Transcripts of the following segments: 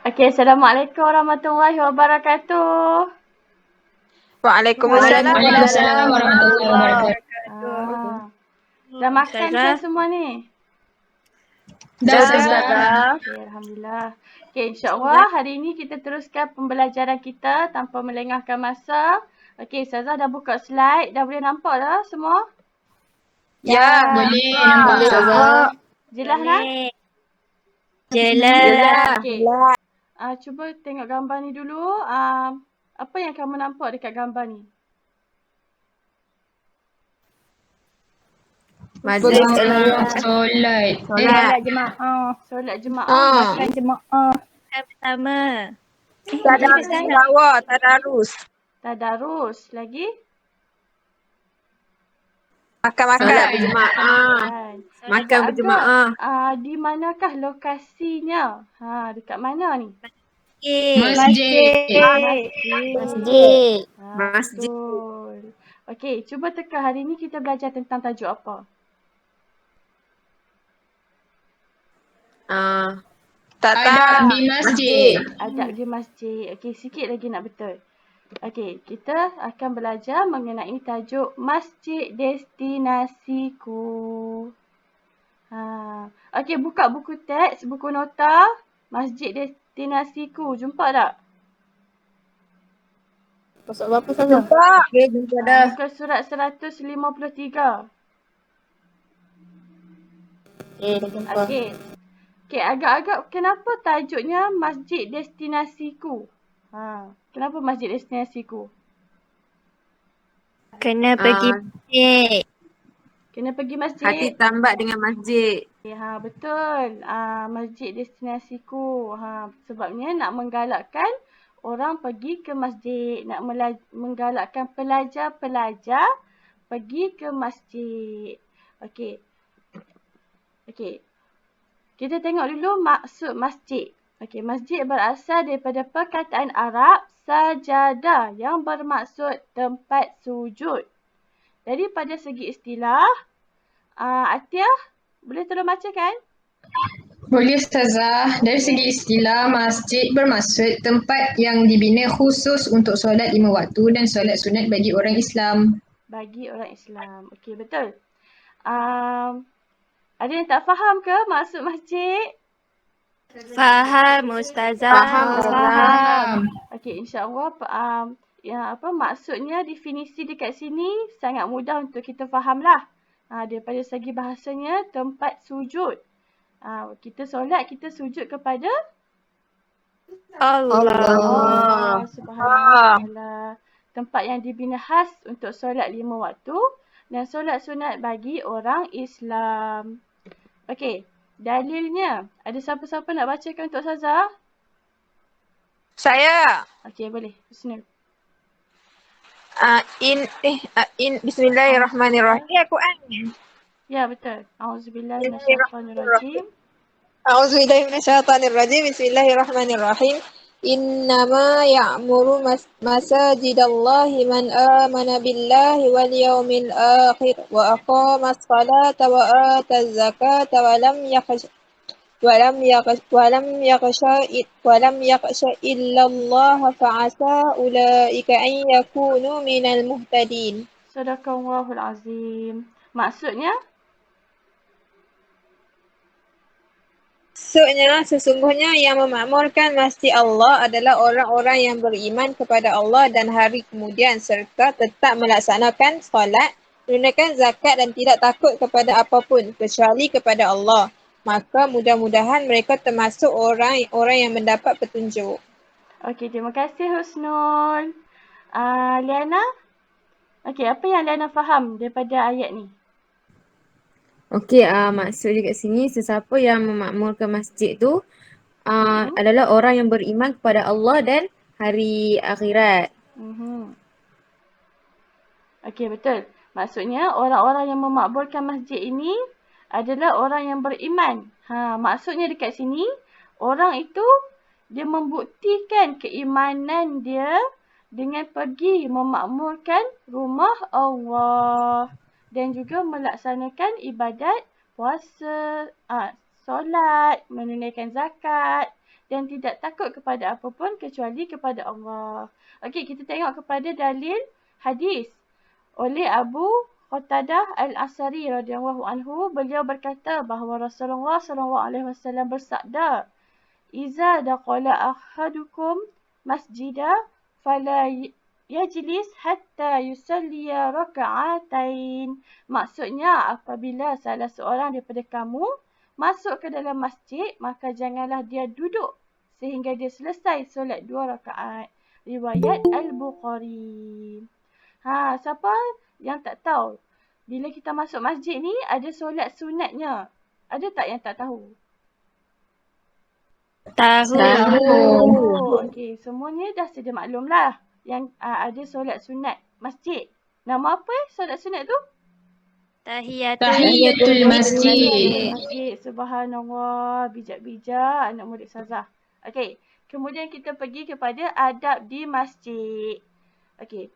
Okey, Assalamualaikum warahmatullahi wabarakatuh. Waalaikumsalam Waalaikumsalam warahmatullahi Ah, dah makan ke semua ni? Dah, Dah, Ustazah. Okey, Alhamdulillah. Okey, insyaAllah hari ini kita teruskan pembelajaran kita tanpa melengahkan masa. Okey, Ustazah dah buka slide. Dah boleh nampak dah semua? Ya. Boleh nampak Ustazah. Jelas nak? Jelas. Okey. Cuba tengok gambar ni dulu. Apa yang kamu nampak dekat gambar ni? Masjid Solat. solat Solat jemaah. makan jemaah. Bersama. tadarus tilawah, tadarus. Tadarus. Lagi? Makan-makan Solat berjemaah. Kan. Makan berjemaah. Di manakah lokasinya? Dekat mana ni? Masjid. Masjid. Masjid. Betul. Okey, cuba teka hari ni kita belajar tentang tajuk apa? Adab di masjid. Adab di masjid. Okey, sikit lagi nak betul. Okey, kita akan belajar mengenai tajuk Masjid Destinasiku. Okey, buka buku teks, buku nota. Masjid Destinasiku. Jumpa tak? Jumpa. Okey, jumpa dah. Muka surat 153. Okey. Okey, agak-agak kenapa tajuknya Masjid Destinasiku? Kenapa Masjid Destinasiku? Kena pergi masjid. Kena pergi masjid. Hati tambat dengan masjid. Betul. Masjid Destinasiku. Sebabnya nak menggalakkan orang pergi ke masjid. Nak menggalakkan pelajar-pelajar pergi ke masjid. Okey. Kita tengok dulu maksud masjid. Okey, masjid berasal daripada perkataan Arab sajadah yang bermaksud tempat sujud. Jadi pada segi istilah, Atiyah boleh tolong baca kan? Boleh Ustazah. Dari segi istilah, masjid bermaksud tempat yang dibina khusus untuk solat 5 waktu dan solat sunat bagi orang Islam. Bagi orang Islam. Okey, betul. Ada yang tak faham ke maksud masjid? Faham Ustazah. Faham. Okey, insya-Allah maksudnya definisi dekat sini sangat mudah untuk kita fahamlah. Daripada segi bahasanya tempat sujud. Kita solat, kita sujud kepada Allah Subhanahu Wa Taala. Tempat yang dibina khas untuk solat 5 waktu dan solat sunat bagi orang Islam. Okey, dalilnya. Ada siapa-siapa nak bacakan untuk Ustazah? Saya. Okey, boleh. Husnul. Bismillahirrahmanirrahim. Quran ni. Ya, betul. Auzubillahi minasyaitonirrajim. A'udzubillahiminasyaitonirrajim. Bismillahirrahmanirrahim. Innama ya'muru masajidallahi man amana billahi wal yawmil akhir wa aqamas salata wa ataz zakata wa lam yakhsha illallah fa'asa ulaika an yakunu minal muhtadin. Sadaqallahul azim. Maksudnya? Sesungguhnya yang memakmurkan masjid Allah adalah orang-orang yang beriman kepada Allah dan hari kemudian serta tetap melaksanakan solat, menunaikan zakat dan tidak takut kepada apapun kecuali kepada Allah. Maka mudah-mudahan mereka termasuk orang yang mendapat petunjuk. Okey, terima kasih Husnul. Liana? Okey, apa yang Liana faham daripada ayat ni? Okey, maksud kat sini sesiapa yang memakmurkan masjid tu adalah orang yang beriman kepada Allah dan hari akhirat. Okey, betul. Maksudnya orang-orang yang memakmurkan masjid ini adalah orang yang beriman. Maksudnya dekat sini orang itu dia membuktikan keimanan dia dengan pergi memakmurkan rumah Allah dan juga melaksanakan ibadat puasa, solat, menunaikan zakat dan tidak takut kepada apapun kecuali kepada Allah. Okey, kita tengok kepada dalil hadis oleh Abu Qatadah Al-Asari radhiyallahu anhu. Beliau berkata bahawa Rasulullah SAW bersabda, "Iza daqala ahadukum masjidah fala yajlis hatta yusalliya raka'atain." Maksudnya, apabila salah seorang daripada kamu masuk ke dalam masjid, maka janganlah dia duduk sehingga dia selesai solat 2 rakaat. Riwayat Al-Bukhari. Siapa yang tak tahu? Bila kita masuk masjid ni, ada solat sunatnya. Ada tak yang tak tahu? Tahu. Okey, semuanya dah sedia maklum lah yang ada solat sunat masjid. Nama apa solat sunat tu? Tahiyatul masjid. Masjid. Subhanallah, bijak-bijak anak murid Ustazah. Okey, kemudian kita pergi kepada adab di masjid. Okey,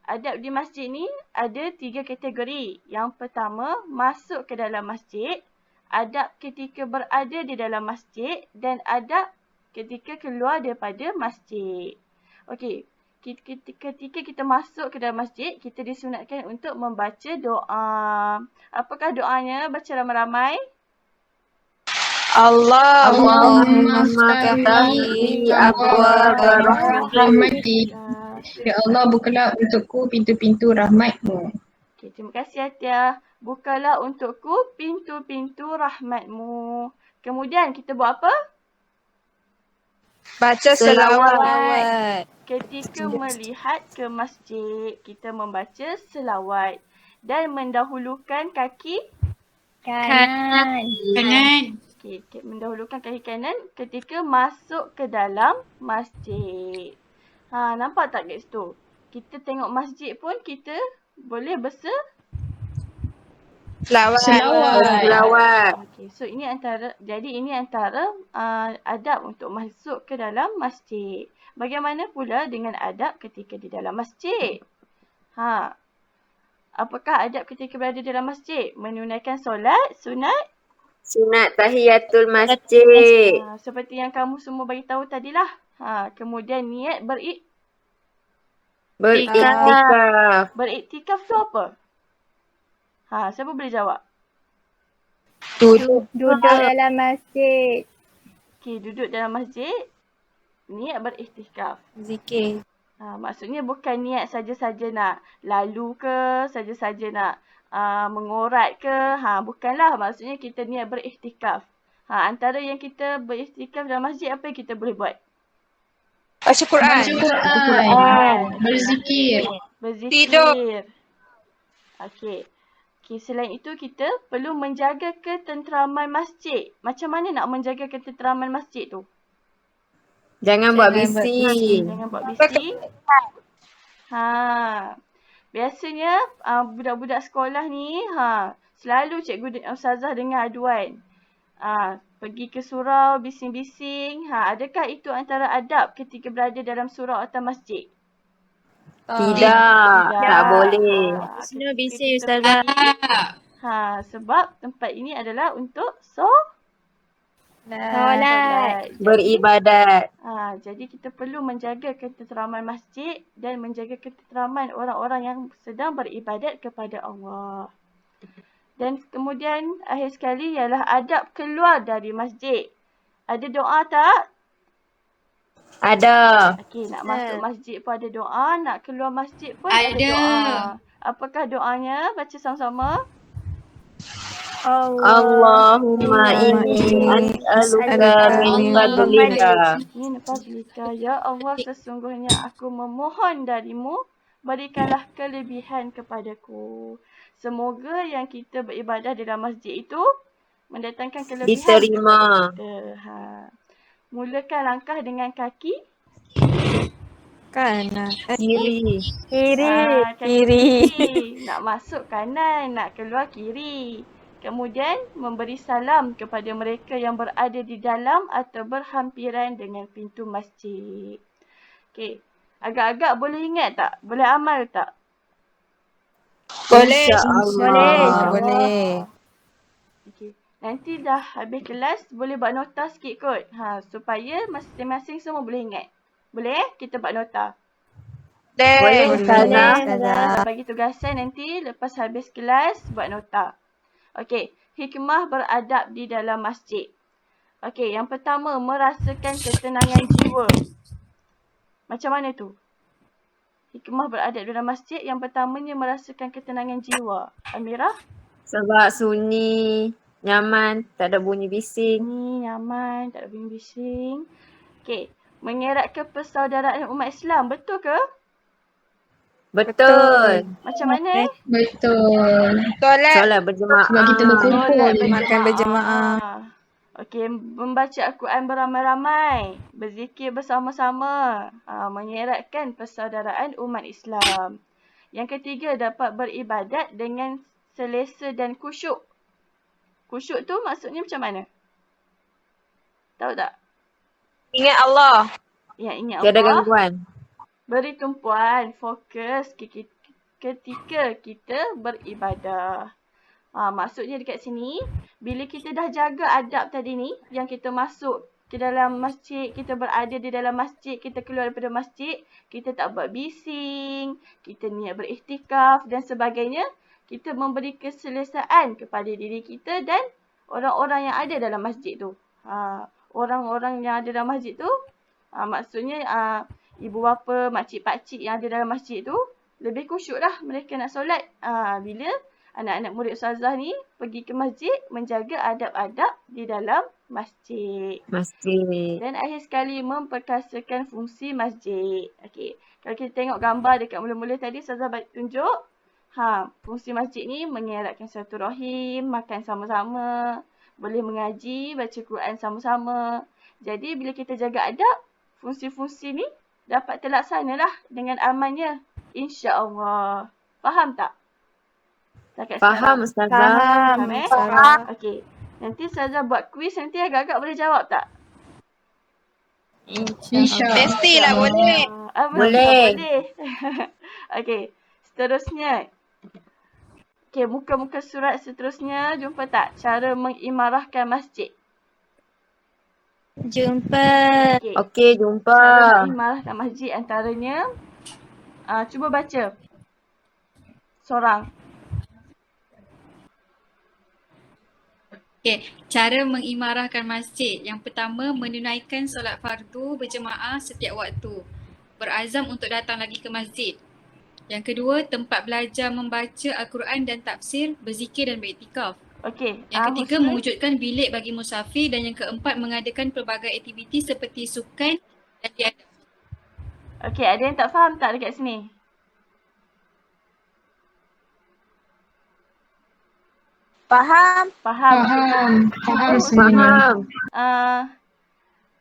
adab di masjid ni ada 3 kategori. Yang pertama, masuk ke dalam masjid. Adab ketika berada di dalam masjid dan adab ketika keluar daripada masjid. Okey, ketika kita masuk ke dalam masjid, kita disunatkan untuk membaca doa. Apakah doanya? Baca ramai-ramai. Allahumma ftahli abwaaba rahmatik. Ya Allah, bukalah untukku pintu-pintu rahmat-Mu. Okey, terima kasih Atia. Bukalah untukku pintu-pintu rahmat-Mu. Kemudian kita buat apa? baca selawat. Ketika melihat ke masjid, kita membaca selawat dan mendahulukan kaki Kanan. okey, mendahulukan kaki kanan ketika masuk ke dalam masjid. Nampak tak kat situ? Kita tengok masjid pun kita boleh Selawat. Okey, so ini antara adab untuk masuk ke dalam masjid. Bagaimana pula dengan adab ketika di dalam masjid? Apakah adab ketika berada di dalam masjid? Menunaikan solat sunat Tahiyatul masjid. seperti yang kamu semua bagi tahu tadilah. Kemudian niat Beriktikaf. beriktikaf tu apa? Siapa boleh jawab? Duduk dalam masjid. Okey, duduk dalam masjid, niat beriktikaf. Zikir. Maksudnya bukan niat saja-saja nak lalu ke, saja-saja nak mengorat ke. Bukanlah, maksudnya kita niat beriktikaf. Antara yang kita beriktikaf dalam masjid, apa yang kita boleh buat? Baca Quran. Berzikir. Berzikir. Okey. Selain itu kita perlu menjaga ketenteraman masjid. Macam mana nak menjaga ketenteraman masjid tu? Jangan buat bising. Jangan buat bising. Biasanya budak-budak sekolah ni selalu cikgu ustazah dengar aduan. Pergi ke surau bising-bising. Adakah itu antara adab ketika berada dalam surau atau masjid? Tidak, tak boleh. Semua bising Ustazah. Sebab tempat ini adalah untuk Solat. Beribadat. Jadi kita perlu menjaga ketenteraman masjid dan menjaga ketenteraman orang-orang yang sedang beribadat kepada Allah. Dan kemudian akhir sekali ialah adab keluar dari masjid. Ada doa tak? Ada. Okey, nak masuk masjid pun ada doa, nak keluar masjid pun ada doa. Apakah doanya? Baca sama-sama. Allahumma inni as'aluka min fadlika. Min fadlika, ya Allah, sesungguhnya aku memohon darimu, berikanlah kelebihan kepadaku. Semoga yang kita beribadah di dalam masjid itu mendatangkan kelebihan Diterima. kepada kita. Mulakan langkah dengan kaki Kanan. Kiri. kiri. Nak masuk kanan, nak keluar kiri. Kemudian memberi salam kepada mereka yang berada di dalam atau berhampiran dengan pintu masjid. Okey. Agak-agak boleh ingat tak? Boleh amal tak? Boleh. InsyaAllah. Boleh. Okey. Nanti dah habis kelas boleh buat nota sikit kot. Supaya masing-masing semua boleh ingat. Boleh? Kita buat nota. Boleh. Boleh, Kita Ustazah. bagi tugasan nanti lepas habis kelas buat nota. Okey, hikmah beradab di dalam masjid. Okey, yang pertama merasakan ketenangan jiwa. Macam mana tu? Hikmah beradab dalam masjid yang pertamanya merasakan ketenangan jiwa. Amirah? Sebab sunyi, nyaman, tak ada bunyi bising. Ni nyaman, tak ada bunyi bising. Okey, mengeratkan persaudaraan umat Islam. Betul ke? Betul. Macam mana? Betul. Solat. Solat berjemaah. Sebab kita berkumpul. Makan berjemaah. Okey, membaca Al-Quran beramai-ramai. Berzikir bersama-sama. Mengeratkan persaudaraan umat Islam. Yang ketiga, dapat beribadat dengan selesa dan khusyuk. Khusyuk tu maksudnya macam mana? Tahu tak? Ingat Allah. Yang ingat Tiada Allah. gangguan. Beri tumpuan, fokus ketika kita beribadah. Maksudnya dekat sini, bila kita dah jaga adab tadi ni, yang kita masuk ke dalam masjid, kita berada di dalam masjid, kita keluar daripada masjid, kita tak buat bising, kita niat beriktikaf dan sebagainya, kita memberi keselesaan kepada diri kita dan orang-orang yang ada dalam masjid tu. Orang-orang yang ada dalam masjid tu, maksudnya ibu bapa, makcik pakcik yang ada dalam masjid tu lebih khusyuk lah mereka nak solat. Bila anak-anak murid ustazah ni pergi ke masjid menjaga adab-adab di dalam masjid. Dan akhir sekali memperkasakan fungsi masjid. Okey. Kalau kita tengok gambar dekat mula-mula tadi ustazah tunjuk. Fungsi masjid ni mengeratkan silaturahim, makan sama-sama, boleh mengaji, baca Quran sama-sama. Jadi bila kita jaga adab, fungsi-fungsi ni dapat terlaksana lah dengan amannya. InsyaAllah. Faham tak? Faham Ustazah. Faham. Faham. Okey. Nanti Ustazah buat quiz, nanti agak-agak boleh jawab tak? InsyaAllah. Mestilah boleh. Boleh. Boleh. Okey. Seterusnya. Okey, muka-muka surat seterusnya. Jumpa tak? Cara mengimarahkan masjid. Jumpa. Okey, jumpa. Cara mengimarahkan masjid antaranya. Cuba baca. Seorang. Okey, cara mengimarahkan masjid. Yang pertama, menunaikan solat fardu berjemaah setiap waktu. Berazam untuk datang lagi ke masjid. Yang kedua, tempat belajar membaca Al-Quran dan tafsir, berzikir dan beriktikaf. Okey. Yang ketiga, mewujudkan bilik bagi musafir. Dan yang keempat, mengadakan pelbagai aktiviti seperti sukan dan tiada. Okey, ada yang tak faham tak dekat sini? Faham? Faham. Faham semuanya.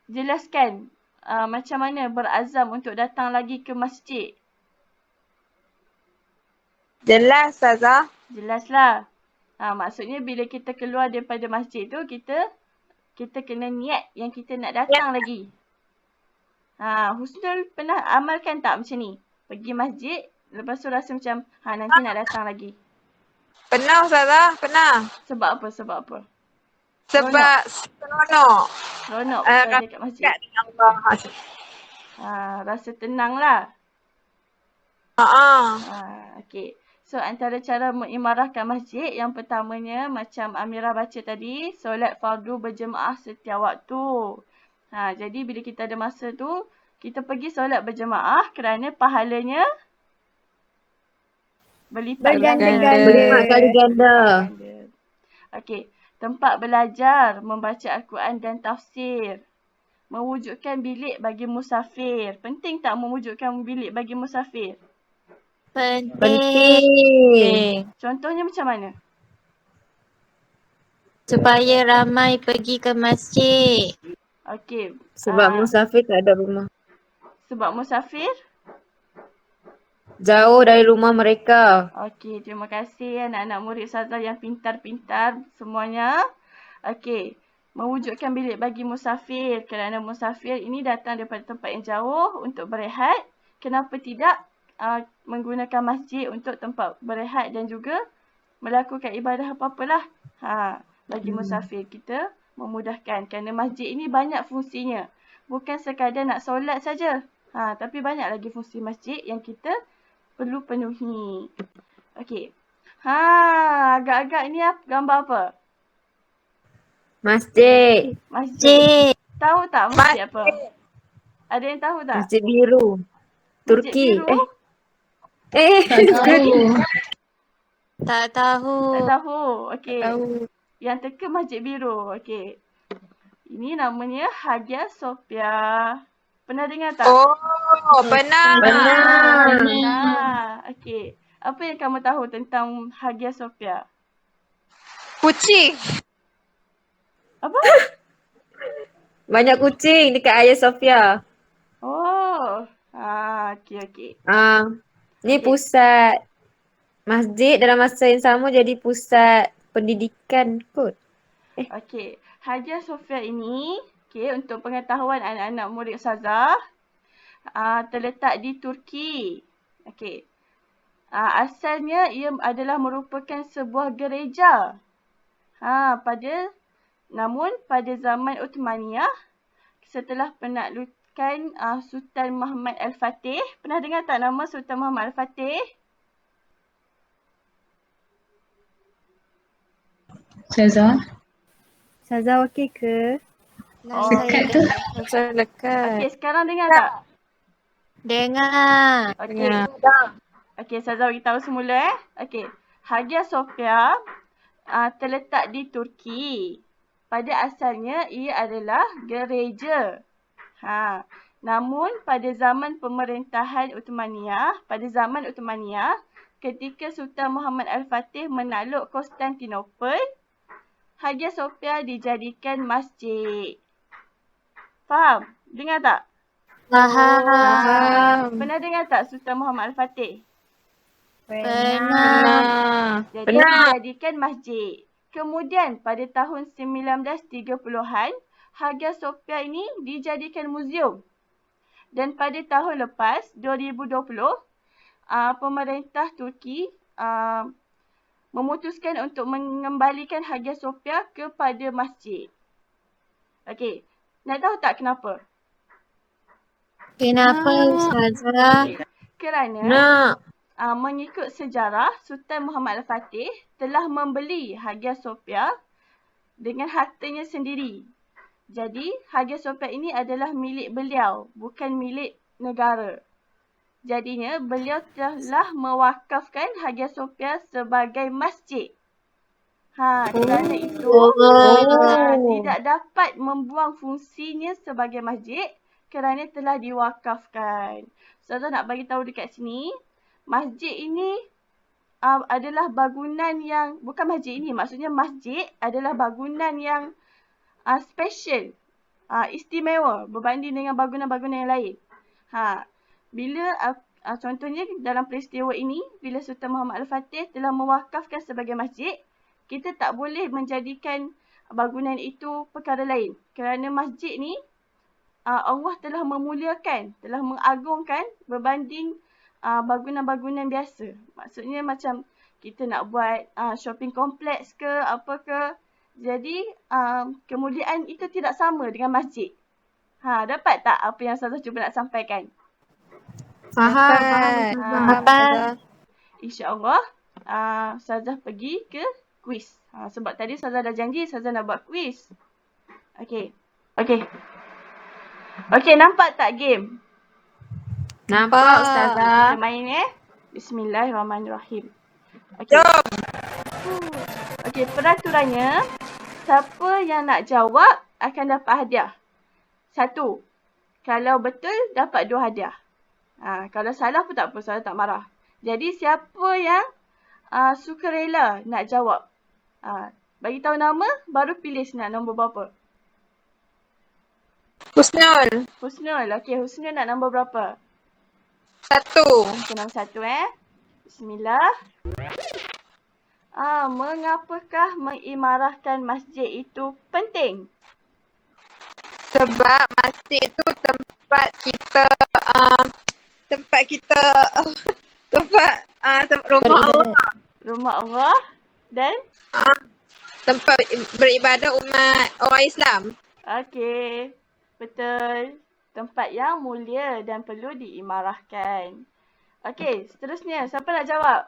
Jelaskan macam mana berazam untuk datang lagi ke masjid. Jelas Ustazah. Jelaslah. Maksudnya bila kita keluar daripada masjid tu, kita kena niat yang kita nak datang lagi. Husnul pernah amalkan tak macam ni? Pergi masjid, lepas tu rasa macam nanti nak datang lagi. Pernah Ustazah, pernah. Sebab apa? Sebab seronok. Seronok berada kat masjid. Dekat dengan Allah. Rasa tenang lah. Okey. So antara cara mengimarahkan masjid, yang pertamanya macam Amirah baca tadi, solat fardu berjemaah setiap waktu. Jadi bila kita ada masa tu, kita pergi solat berjemaah kerana pahalanya berlipat kali ganda. Okey. Tempat belajar, membaca Al-Quran dan tafsir. Mewujudkan bilik bagi musafir. Penting tak mewujudkan bilik bagi musafir? Penting. Contohnya macam mana? Supaya ramai pergi ke masjid. Okey. Sebab musafir tak ada rumah. Sebab musafir? Jauh dari rumah mereka. Okey, terima kasih anak-anak murid Ustazah yang pintar-pintar semuanya. Okey. Mewujudkan bilik bagi musafir. Kerana musafir ini datang daripada tempat yang jauh untuk berehat. Kenapa tidak menggunakan masjid untuk tempat berehat dan juga melakukan ibadah apa-apalah. bagi musafir kita memudahkan kerana masjid ini banyak fungsinya. Bukan sekadar nak solat saja. Tapi banyak lagi fungsi masjid yang kita perlu penuhi. Okey. Agak-agak ni gambar apa? Masjid. Masjid. Cik. Tahu tak masjid apa? Ada yang tahu tak? Masjid biru. Masjid Turki. biru? Tak tahu. Tak tahu. Tak tahu. Okey. Tahu. Yang teka masjid biru. Okey. Ini namanya Hagia Sophia. Pernah dengar tak? Oh, pernah. Pernah. Okey. Apa yang kamu tahu tentang Hagia Sophia? Kucing. Apa? Banyak kucing dekat Hagia Sophia. Oh. Okey. Ni pusat masjid dalam masa yang sama jadi pusat pendidikan kot. Okey. Hagia Sophia ini, untuk pengetahuan anak-anak murid Ustazah, terletak di Turki. Okey. Asalnya ia adalah merupakan sebuah gereja. Namun pada zaman Uthmaniyah, setelah penaklukan Sultan Muhammad Al-Fatih, pernah dengar tak nama Sultan Muhammad Al-Fatih? Ustazah. Ustazah okey ke? Dekat tu. Ustazah dekat. Okey, sekarang dengar tak? Dengar. Okey. Okey, Ustazah beritahu semula Okey. Hagia Sophia terletak di Turki. Pada asalnya ia adalah gereja. Namun pada zaman pemerintahan Uthmaniyah, ketika Sultan Muhammad Al-Fatih menakluk Konstantinopel, Hagia Sophia dijadikan masjid. Faham? Dengar tak? Faham. Pernah dengar tak Sultan Muhammad Al-Fatih? Pernah. Jadi dijadikan masjid. Kemudian pada tahun 1930-an, Hagia Sophia ini dijadikan muzium. Dan pada tahun lepas, 2020, pemerintah Turki memutuskan untuk mengembalikan Hagia Sophia kepada masjid. Okey, nak tahu tak kenapa? Kenapa Ustazah? Kerana mengikut sejarah, Sultan Muhammad Al-Fatih telah membeli Hagia Sophia dengan hartanya sendiri. Jadi, Hagia Sophia ini adalah milik beliau, bukan milik negara. Jadinya, beliau telah mewakafkan Hagia Sophia sebagai masjid. Kerana itu, tidak dapat membuang fungsinya sebagai masjid kerana telah diwakafkan. Ustazah nak bagi tahu dekat sini, masjid ini adalah bangunan yang, bukan masjid ini, maksudnya masjid adalah bangunan yang special, istimewa berbanding dengan bangunan-bangunan yang lain. Bila contohnya dalam peristiwa ini, bila Sultan Muhammad Al-Fatih telah mewakafkan sebagai masjid, kita tak boleh menjadikan bangunan itu perkara lain. Kerana masjid ni Allah telah memuliakan, telah mengagungkan berbanding bangunan-bangunan biasa. Maksudnya macam kita nak buat shopping kompleks ke apa ke. Jadi kemuliaan itu tidak sama dengan masjid. Dapat tak apa yang Ustazah cuba nak sampaikan? Faham. InsyaAllah Ustazah pergi ke kuis. Sebab tadi Ustazah dah janji Ustazah nak buat kuis. Okey, nampak tak game? Nampak Ustazah. Kita main Bismillahirrahmanirrahim. Okey, peraturannya, siapa yang nak jawab akan dapat hadiah. 1. Kalau betul, dapat 2 hadiah. Kalau salah pun tak apa, Ustazah tak marah. Jadi, siapa yang sukarela nak jawab? Bagi tahu nama, baru pilih nak nombor berapa. Husnul. Okey, Husnul nak nombor berapa? 1. Okey, nombor 1 Bismillah. Mengapakah mengimarahkan masjid itu penting? Sebab masjid itu tempat rumah Allah. Rumah Allah dan tempat beribadah umat orang Islam. Okey. Betul. Tempat yang mulia dan perlu diimarahkan. Okey, seterusnya. Siapa nak jawab?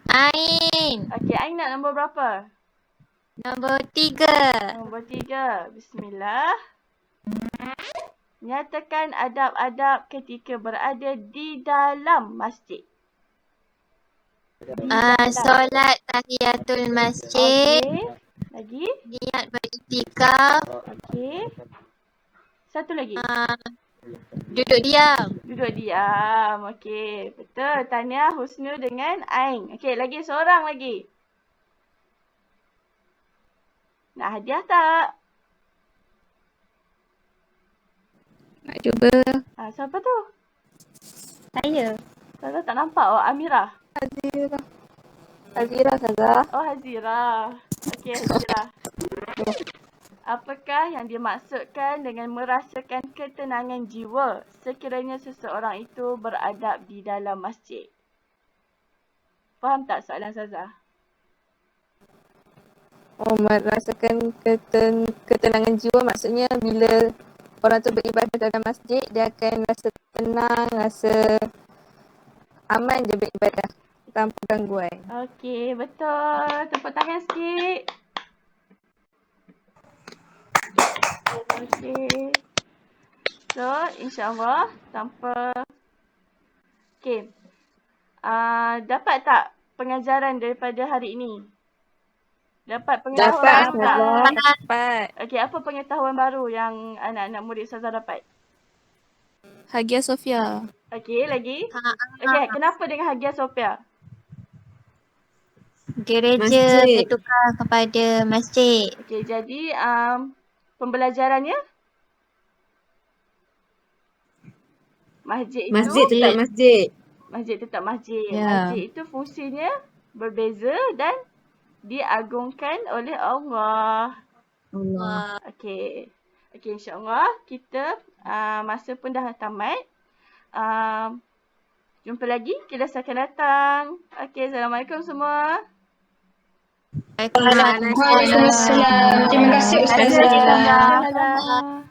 Ain. Okey, Ain nak nombor berapa? Nombor 3. Nombor 3. Bismillah. Nyatakan adab-adab ketika berada di dalam masjid. Solat tahiyatul masjid. Okey. Lagi? Niat beriktikaf. Okey. Satu lagi. Duduk diam. Duduk diam. Okey. Betul. Tahniah Husnu dengan Ain. Okey, lagi seorang lagi. Nak hadiah tak? Nak cuba. Siapa tu? Saya. Saya tak nampak. Oh, Amirah. Azira Ustazah. Oh, Hazira. Okey, Hazira. Apakah yang dimaksudkan dengan merasakan ketenangan jiwa sekiranya seseorang itu beradab di dalam masjid? Faham tak soalan Ustazah? Oh, merasakan ketenangan jiwa maksudnya bila orang tu beribadah dalam masjid, dia akan rasa tenang, rasa aman je beribadah tanpa gangguan. Okey, betul. Tepuk tangan sikit. Okey. So, insyaAllah tanpa... Okey. Dapat tak pengajaran daripada hari ini? Dapat pengetahuan tak? Dapat. Okey, apa pengetahuan baru yang anak-anak murid Ustazah dapat? Hagia Sophia. Okey, lagi? Okey, kenapa dengan Hagia Sophia? Gereja Masjid. bertukar kepada masjid. Okey, jadi pembelajarannya? Masjid itu? Masjid tetap masjid. Masjid tetap masjid. Ya. Masjid itu fungsinya berbeza dan diagungkan oleh Allah. Allah. Okey. Okey, insyaAllah kita masa pun dah tamat. Jumpa lagi kelas akan datang. Okey, Assalamualaikum semua. Waalaikumsalam. Terima kasih Ustazah. Waalaikumsalam.